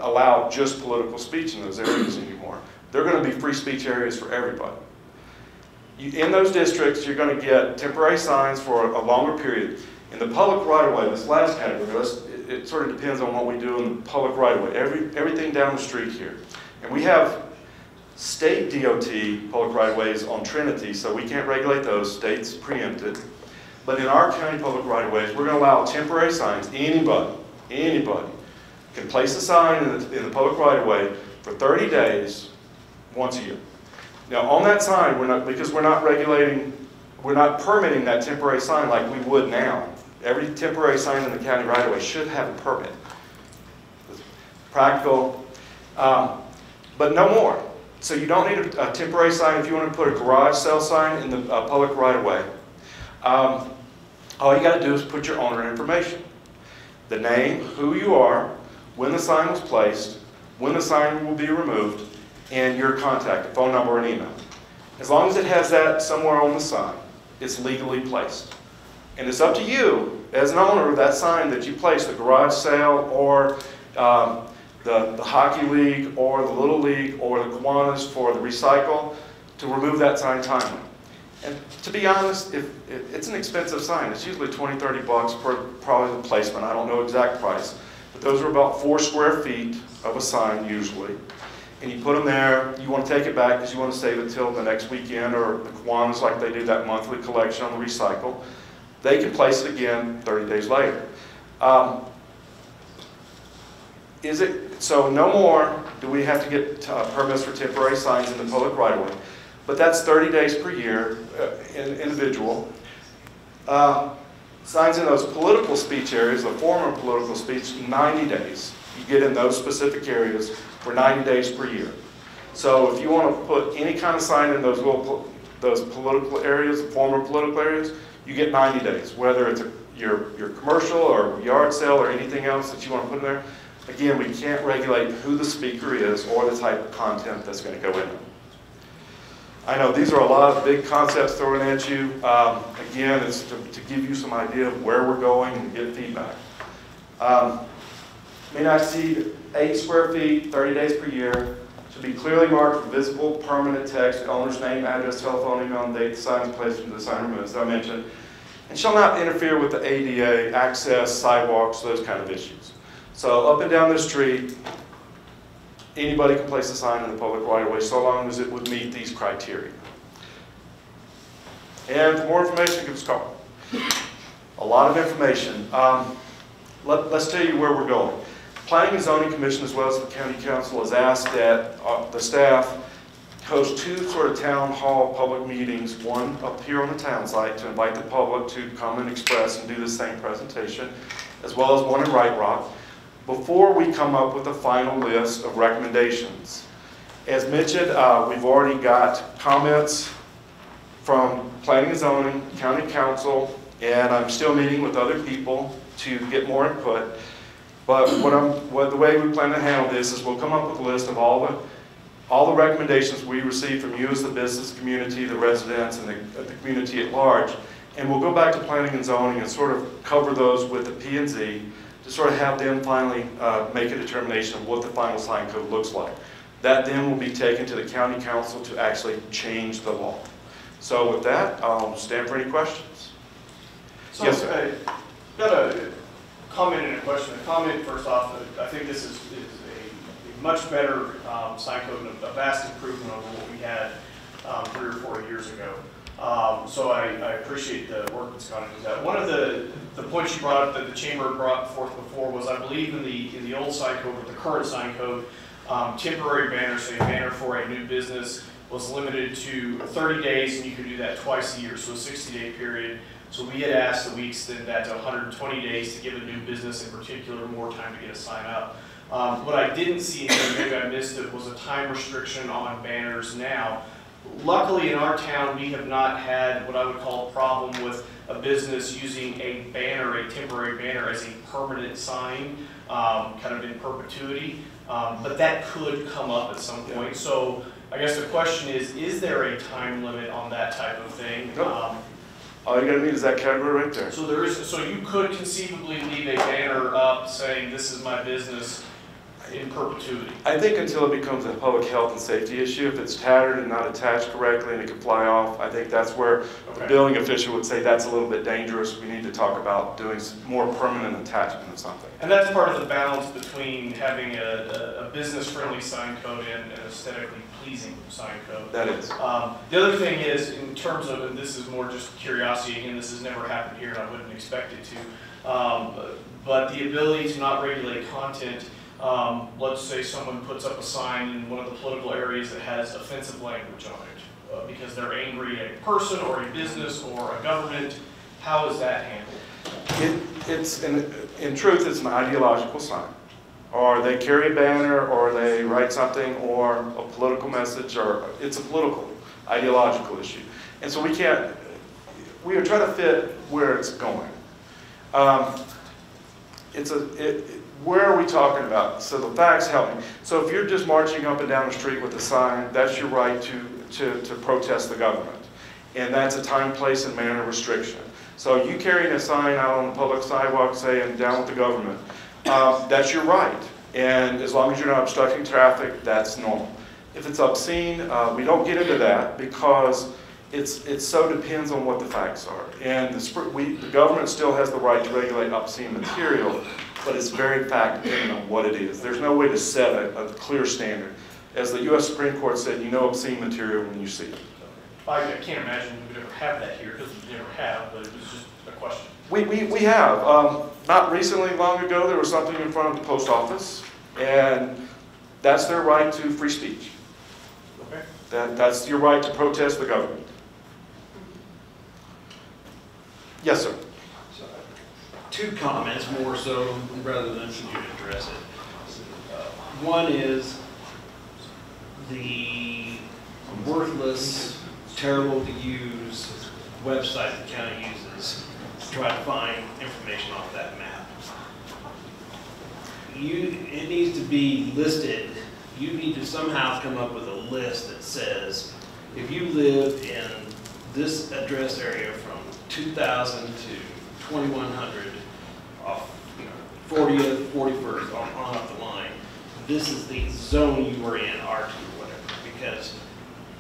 allow just political speech in those areas anymore. They're going to be free speech areas for everybody. In those districts, you're going to get temporary signs for a longer period. In the public right-of-way, this last category, it sort of depends on what we do in the public right-of-way. Everything down the street here. And we have state DOT public right-of-ways on Trinity, so we can't regulate those. State's preempted. But in our county public right-of-ways, we're going to allow temporary signs. Anybody can place a sign in the public right-of-way for 30 days, once a year. Now, on that sign, because we're not permitting that temporary sign like we would now. Every temporary sign in the county right-of-way should have a permit. It's practical, but no more. So you don't need a temporary sign if you want to put a garage sale sign in the public right-of-way. All you got to do is put your owner information. The name, who you are, when the sign was placed, when the sign will be removed, and your contact, phone number and email. As long as it has that somewhere on the sign, it's legally placed. And it's up to you, as an owner of that sign that you place, the garage sale or the hockey league or the little league or the Kiwanis for the recycle, to remove that sign timely. And to be honest, it's an expensive sign. It's usually $20, $30 per probably the placement. I don't know exact price. But those are about 4 square feet of a sign usually. And you put them there. You want to take it back because you want to save it till the next weekend, or the Kiwanis, like they do that monthly collection on the recycle. They can place it again 30 days later. So no more do we have to get permits for temporary signs in the public right-of-way. But that's 30 days per year, individual. Signs in those political speech areas, the former political speech, 90 days. You get in those specific areas for 90 days per year. So if you want to put any kind of sign in those political areas, former political areas, you get 90 days, whether it's your commercial or yard sale or anything else that you want to put in there. Again, we can't regulate who the speaker is or the type of content that's going to go in. I know these are a lot of big concepts thrown at you. Again, it's to give you some idea of where we're going and get feedback. May not exceed 8 square feet, 30 days per year. Should be clearly marked with visible, permanent text, the owner's name, address, telephone, email, and date, the sign is placed into the sign removed, as I mentioned. And shall not interfere with the ADA, access, sidewalks, those kind of issues. So up and down the street, anybody can place a sign in the public right-of-way so long as it would meet these criteria. And for more information, give us a call. A lot of information. Let's tell you where we're going. Planning and Zoning Commission, as well as the County Council, has asked that the staff host 2 sort of town hall public meetings, one up here on the town site to invite the public to come and express and do the same presentation, as well as one in White Rock, before we come up with a final list of recommendations. As mentioned, we've already got comments from Planning and Zoning, County Council, and I'm still meeting with other people to get more input. But the way we plan to handle this is we'll come up with a list of all the recommendations we receive from you as the business community, the residents, and the community at large, and we'll go back to Planning and Zoning and sort of cover those with the P&Z to sort of have them finally make a determination of what the final sign code looks like. That then will be taken to the County Council to actually change the law. So with that, I'll stand for any questions. So, Yes, sir. Got a comment and a question. A comment first off, I think this is a much better sign code and a vast improvement over what we had 3 or 4 years ago. So I appreciate the work that's gone into that. One of the points you brought up that the chamber brought forth before was, I believe in the old sign code or the current sign code, temporary banners, say a banner for a new business was limited to 30 days, and you could do that twice a year, so a 60-day period. So we had asked that we extend that to 120 days to give a new business in particular more time to get a sign up. What I didn't see, and maybe I missed it, was a time restriction on banners now. Luckily, in our town, we have not had what I would call a problem with a business using a banner, a temporary banner, as a permanent sign, kind of in perpetuity. But that could come up at some point. So I guess the question is there a time limit on that type of thing? Nope. All you gotta need is that category right there. So you could conceivably leave a banner up saying, "This is my business," in perpetuity. I think until it becomes a public health and safety issue, if it's tattered and not attached correctly and it can fly off, I think that's where the building official would say that's a little bit dangerous. We need to talk about doing more permanent attachment of something. And that's part of the balance between having a business-friendly sign code and an aesthetically pleasing sign code. That is. The other thing is, in terms of, and this is more just curiosity, again, this has never happened here and I wouldn't expect it to, but the ability to not regulate content. Let's say someone puts up a sign in one of the political areas that has offensive language on it because they're angry at a person or a business or a government. How is that handled? In truth, it's an ideological sign. Or they carry a banner, or they write something, or a political message, or it's a political, ideological issue. And so we are trying to fit where it's going. Where are we talking about? So the facts help me. So if you're just marching up and down the street with a sign, that's your right to protest the government. And that's a time, place, and manner restriction. So you carrying a sign out on the public sidewalk saying, "Down with the government," that's your right. And as long as you're not obstructing traffic, that's normal. If it's obscene, we don't get into that because it so depends on what the facts are. And the government still has the right to regulate obscene material, but it's very fact dependent on what it is. There's no way to set a clear standard. As the U.S. Supreme Court said, you know obscene material when you see it. I can't imagine we would ever have that here because we never have, but it was just a question. We have. Not recently, long ago, there was something in front of the post office, and that's their right to free speech. Okay. That's your right to protest the government. Yes, sir. Two comments more so rather than for you to address it. One is the worthless, terrible to use website the county uses to try to find information off that map. It needs to be listed. You need to somehow come up with a list that says if you live in this address area from 2000 to 2100 off 40th, 41st, on up the line, this is the zone you were in, R2 or whatever, because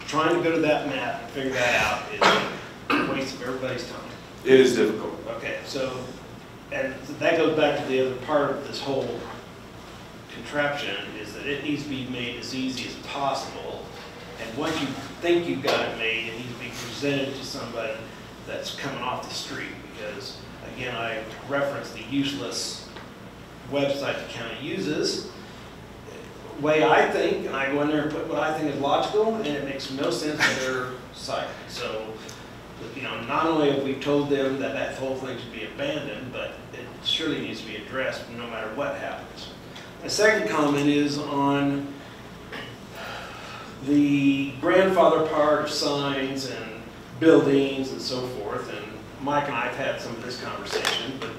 trying to go to that map and figure that out is a waste of everybody's time. It is difficult. Okay, so, and that goes back to the other part of this whole contraption, is that it needs to be made as easy as possible, and once you think you've got it made, it needs to be presented to somebody that's coming off the street, because again, I referenced the useless website the county uses. The way I think, and I go in there and put what I think is logical, and it makes no sense to their site. So, not only have we told them that that whole thing should be abandoned, but it surely needs to be addressed no matter what happens. My second comment is on the grandfather part of signs and buildings and so forth. And Mike and I have had some of this conversation, but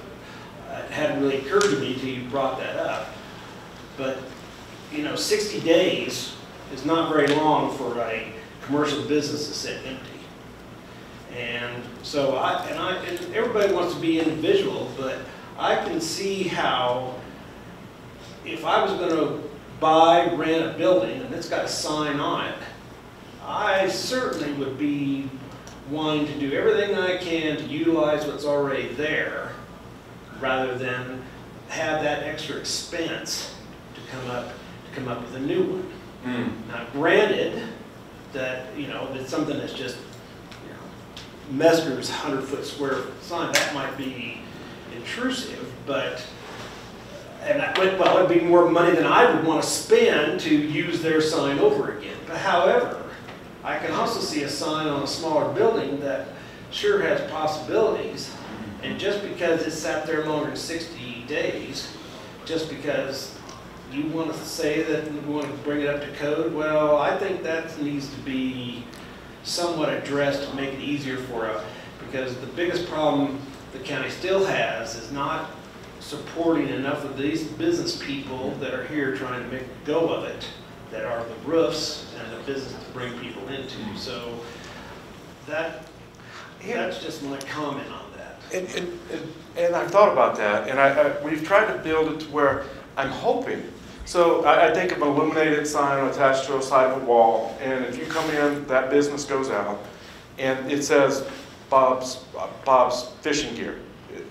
it hadn't really occurred to me until you brought that up. But 60 days is not very long for a commercial business to sit empty. And so and everybody wants to be individual, but I can see how if I was going to rent a building and it's got a sign on it, I certainly would be wanting to do everything I can to utilize what's already there rather than have that extra expense to come up with a new one. Now granted that it's something that's just Mesker's 100-foot square sign, that might be intrusive, but it'd be more money than I would want to spend to use their sign over again. But however, I can also see a sign on a smaller building that sure has possibilities, and just because it sat there longer than 60 days, just because you want to say that you want to bring it up to code, well, I think that needs to be somewhat addressed to make it easier because the biggest problem the county still has is not supporting enough of these business people that are here trying to make a go of it, that are the roofs and the business to bring people into. So that's just my comment on that. And I've thought about that, and we've tried to build it to where I'm hoping. So I think of an illuminated sign attached to a side of a wall, and if you come in, that business goes out, and it says Bob's Fishing Gear.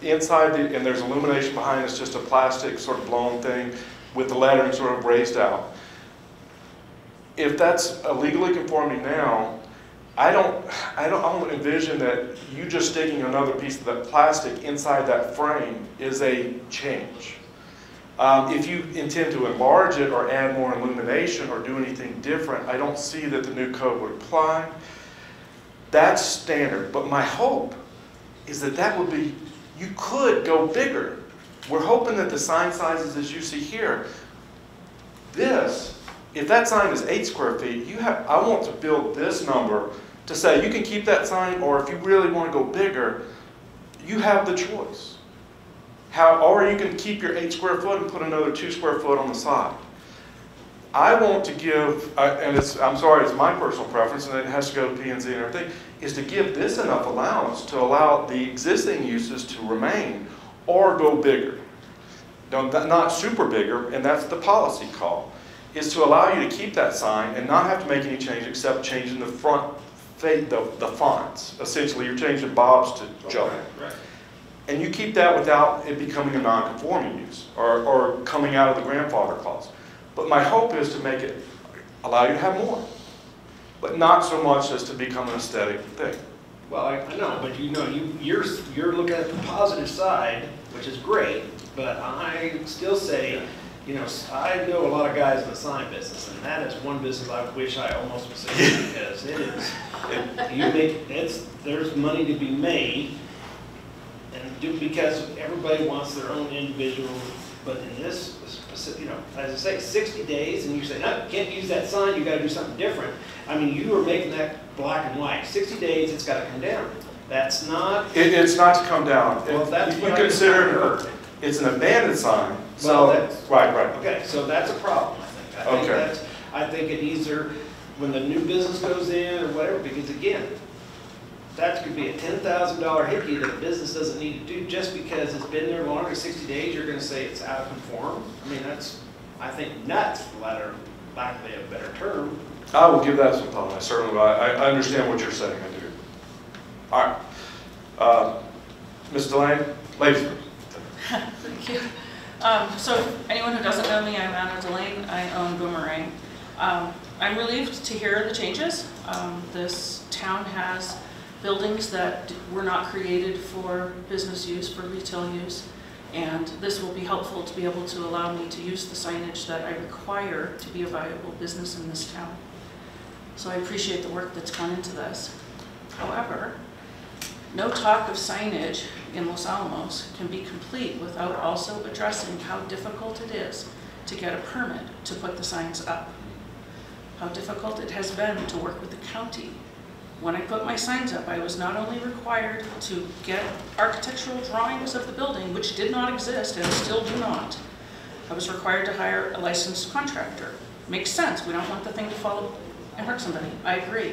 Inside, and there's illumination behind, it's just a plastic sort of blown thing with the lettering sort of raised out. If that's legally conforming now, I don't envision that you just sticking another piece of that plastic inside that frame is a change. If you intend to enlarge it or add more illumination or do anything different, I don't see that the new code would apply. That's standard, but my hope is that would be, you could go bigger. We're hoping that the sign sizes as you see here, if that sign is 8 square feet, I want to build this number to say you can keep that sign, or if you really want to go bigger, you have the choice. Or you can keep your 8 square foot and put another 2 square foot on the side. I want to give, and I'm sorry, it's my personal preference, and it has to go to P&Z and everything, is to give this enough allowance to allow the existing uses to remain or go bigger. Not super bigger, and that's the policy call, is to allow you to keep that sign and not have to make any change except changing the front, the fonts. Essentially, you're changing Bob's to Joe. Right. And you keep that without it becoming a non-conforming use or coming out of the grandfather clause. But my hope is to allow you to have more, but not so much as to become an aesthetic thing. Well, I know, but you're looking at the positive side, which is great, but I still say, I know a lot of guys in the sign business, and that is one business I wish I almost was in, because it is, there's money to be made, and because everybody wants their own individual, but in this, as I say, 60 days, and you say, no, you can't use that sign, you got to do something different. I mean, you are making that black and white. 60 days, it's got to come down. That's not. It's not to come down. Well, that's you what consider it's an abandoned sign. Well, So that's right. Okay, so that's a problem. I think it either when the new business goes in or whatever, because again, that could be a $10,000 hickey that a business doesn't need to do just because it's been there longer than 60 days. You're going to say it's out of conform. I mean, that's, I think, nuts, for lack of a better term. I will give that some thought. I certainly will. I understand what you're saying. I do. All right. Ms. Delane, ladies first. Thank you. So anyone who doesn't know me, I'm Anna Delane. I own Boomerang. I'm relieved to hear the changes. This town has buildings that were not created for business use, for retail use, and this will be helpful to be able to allow me to use the signage that I require to be a viable business in this town. So I appreciate the work that's gone into this. However, no talk of signage in Los Alamos can be complete without also addressing how difficult it is to get a permit to put the signs up. How difficult it has been to work with the county. When I put my signs up, I was not only required to get architectural drawings of the building, which did not exist and still do not. I was required to hire a licensed contractor. Makes sense, we don't want the thing to fall and hurt somebody, I agree.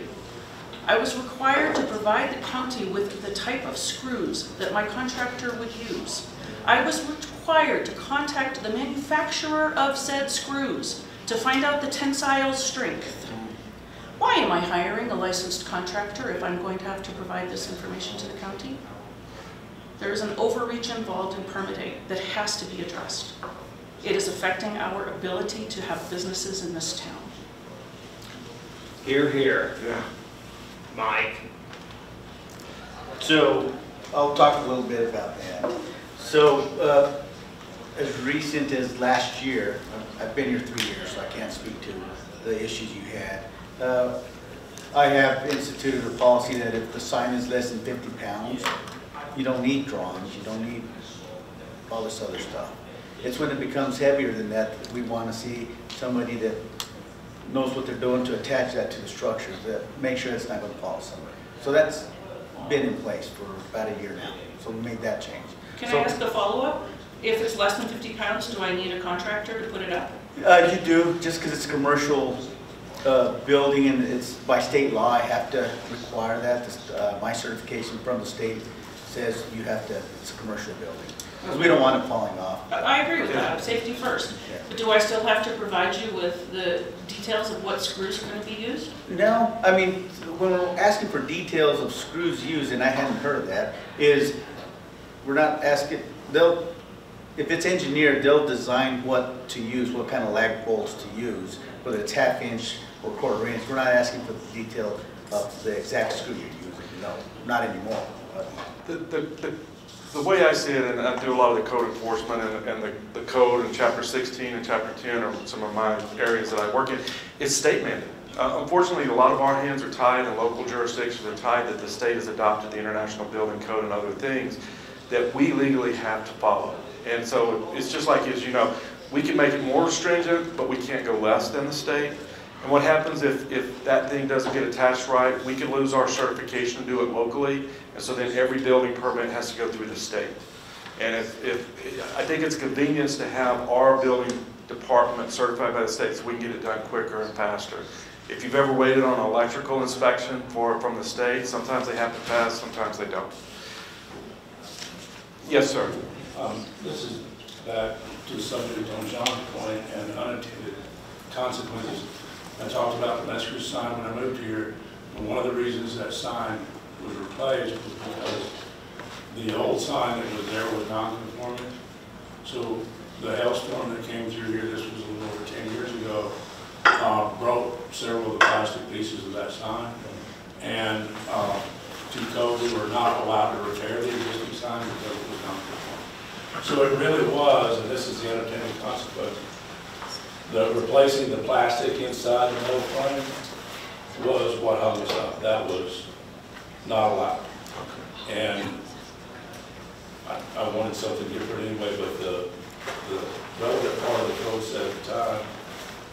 I was required to provide the county with the type of screws that my contractor would use. I was required to contact the manufacturer of said screws to find out the tensile strength. Why am I hiring a licensed contractor if I'm going to have to provide this information to the county? There is an overreach involved in permitting that has to be addressed. It is affecting our ability to have businesses in this town. Hear, hear. Yeah. Mike. So, I'll talk a little bit about that. So, as recent as last year, I've been here 3 years, so I can't speak to the issues you had. I have instituted a policy that if the sign is less than 50 pounds, you don't need drawings, you don't need all this other stuff. It's when it becomes heavier than that we want to see somebody that knows what they're doing to attach that to the structure, to make sure it's not going to fall somewhere. So that's been in place for about a year now. So we made that change. Can I ask a follow-up? If it's less than 50 pounds, do I need a contractor to put it up? You do, just because it's a commercial building and it's by state law, I have to require that. This, my certification from the state says you have to, it's a commercial building. Because we don't want it falling off. I agree with that, safety first. Yeah. But do I still have to provide you with the details of what screws are going to be used? No, I mean, when we're asking for details of screws used, and I hadn't heard of that, is we're not asking, if it's engineered, they'll design what to use, what kind of lag bolts to use, whether it's half-inch or quarter-inch. We're not asking for the detail of the exact screw you're using. No, not anymore. The way I see it, and I do a lot of the code enforcement, and the code in Chapter 16 and Chapter 10 are some of my areas that I work in, it's state mandated. Unfortunately, a lot of our hands are tied, and local jurisdictions are tied that the state has adopted the International Building Code and other things that we legally have to follow. And so it's just like, as you know, we can make it more stringent, but we can't go less than the state. And what happens if that thing doesn't get attached right, we can lose our certification to do it locally, and so then every building permit has to go through the state. And I think it's convenience to have our building department certified by the state so we can get it done quicker and faster. If you've ever waited on an electrical inspection from the state, sometimes they happen fast, sometimes they don't. Yes, sir. This is back to subject on John's point and unintended consequences. I talked about the Metzger sign when I moved here, and one of the reasons that sign was replaced was because the old sign that was there was non-conforming. So the hailstorm that came through here, this was a little over 10 years ago, broke several of the plastic pieces of that sign. And to code, we were not allowed to repair the existing sign because it was non-conforming. So it really was, and this is the unintended consequence, replacing the plastic inside the metal frame was what hung us up. That was not allowed. And I wanted something different anyway, but the relevant part of the code said at the time,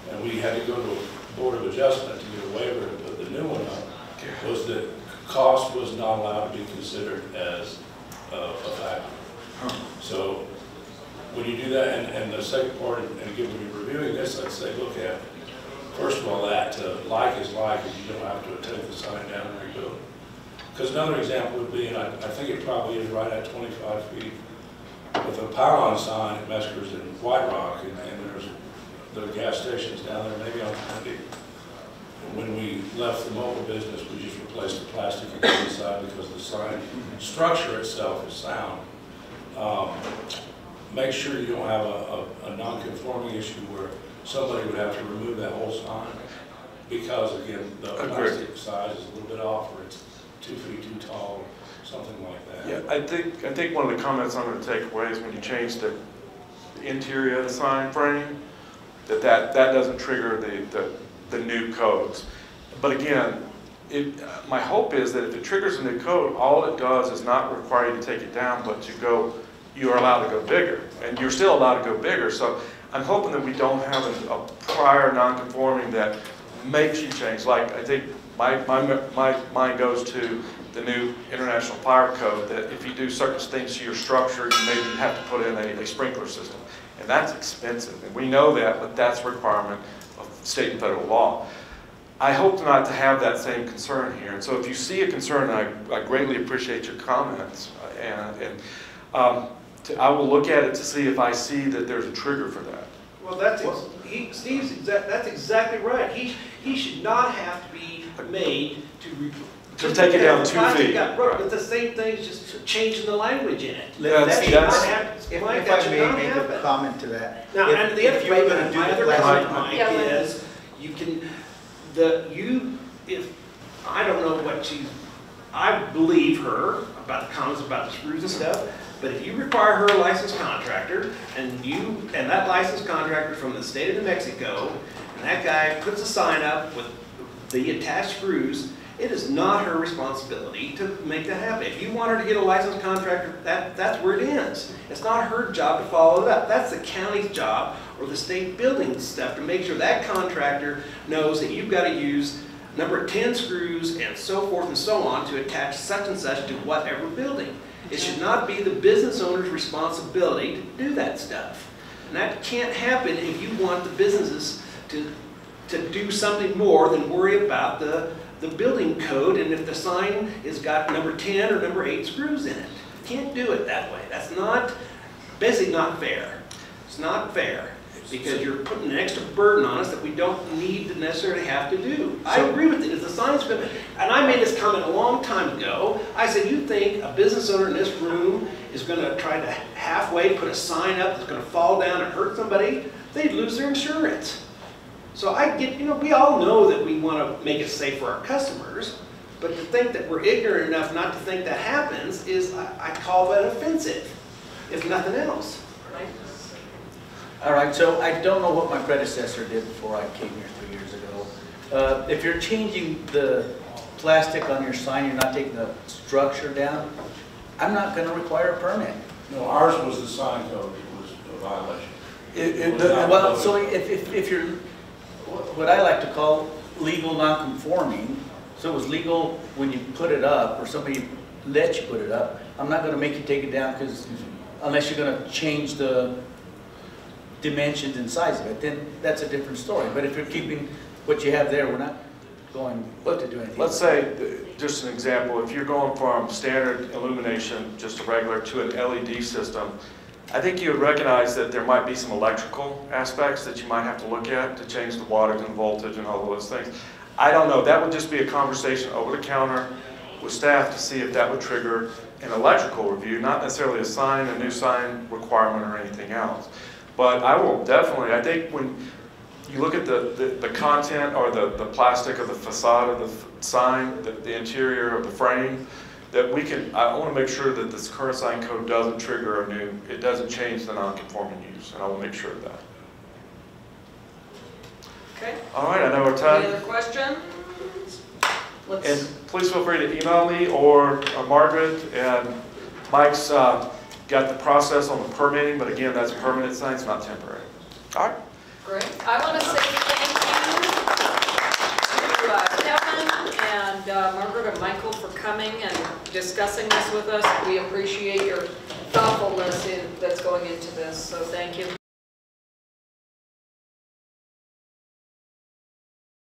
and we had to go to a board of adjustment to get a waiver to put the new one up, was that cost was not allowed to be considered as a factor. So when you do that, and the second part, and again, when you're reviewing this, I'd say look at, first of all, that like is like, and you don't have to take the sign down and rebuild. Because another example would be, and I think it probably is right at 25 feet, with a pylon sign at Metzger's in White Rock, and there's the gas stations down there, maybe on Kennedy. When we left the mobile business, we just replaced the plastic inside because the sign structure itself is sound. Make sure you don't have a non-conforming issue where somebody would have to remove that whole sign because, again, the plastic size is a little bit off, or it's 2 feet too tall, something like that. Yeah, I think one of the comments I'm going to take away is when you change the interior of the sign frame, that doesn't trigger the new codes. But again, my hope is that if it triggers a new code, all it does is not require you to take it down, but you are allowed to go bigger, and you're still allowed to go bigger. So I'm hoping that we don't have a prior non-conforming that makes you change. Like I think my mind goes to the new International Fire Code that if you do certain things to your structure, you maybe have to put in a sprinkler system, and that's expensive. And we know that, but that's a requirement of state and federal law. I hope not to have that same concern here. And so if you see a concern, I greatly appreciate your comments, and I will look at it to see if I see that there's a trigger for that. Well, that's exactly right. He should not have to be made to take it down 2 feet. But the same thing is just changing the language in it. That's If I may make a comment to that. Now, and the other you're going to do my other the comment, plastic, Mike, is you can, if, I don't know what I believe her about the comments about the screws and stuff, but if you require her a licensed contractor, and that licensed contractor from the state of New Mexico, and that guy puts a sign up with the attached screws, It is not her responsibility to make that happen. If you want her to get a licensed contractor, that's where it ends. It's not her job to follow it up. That's the county's job or the state building stuff to make sure that contractor knows that you've got to use number 10 screws and so forth and so on to attach such and such to whatever building. It should not be the business owner's responsibility to do that stuff. And that can't happen if you want the businesses to do something more than worry about the building code and if the sign has got number 10 or number 8 screws in it. Can't do it that way. That's basically not fair. It's not fair because you're putting an extra burden on us that we don't need to necessarily have to do. I agree with it. If the sign's going to, and I made this comment a long time ago, I said, you think a business owner in this room is going to try to halfway put a sign up that's going to fall down and hurt somebody? They'd lose their insurance. So I get, we all know that we want to make it safe for our customers, but to think that we're ignorant enough not to think that happens is, I call that offensive, if nothing else. All right, so I don't know what my predecessor did before I came here 3 years ago. If you're changing the plastic on your sign, you're not taking the structure down, I'm not going to require a permit. No, ours was the sign code, it was a violation. Well, so if you're, what I like to call legal non-conforming, so it was legal when you put it up, or somebody let you put it up, I'm not going to make you take it down because unless you're going to change the dimensions and size of it, then that's a different story. But if you're keeping what you have there, we're not going to do anything. Let's say, just an example, if you're going from standard illumination, just a regular, to an LED system, I think you would recognize that there might be some electrical aspects that you might have to look at to change the wattage and voltage and all those things. I don't know. That would just be a conversation over the counter with staff to see if that would trigger an electrical review, not necessarily a new sign requirement or anything else. But I will definitely, I think when you look at the content or the plastic of the facade of the sign, the interior of the frame, that we can, I want to make sure that this current sign code doesn't trigger it doesn't change the non-conforming use, and I will make sure of that. Okay. All right, I know our time. Any other questions? And please feel free to email me or Margaret, and Mike's got the process on the permitting, but again, that's permanent signs, not temporary. All right. Great. I want to say thank you to Kevin and Margaret and Michael for coming and discussing this with us. We appreciate your thoughtfulness that's going into this, so thank you.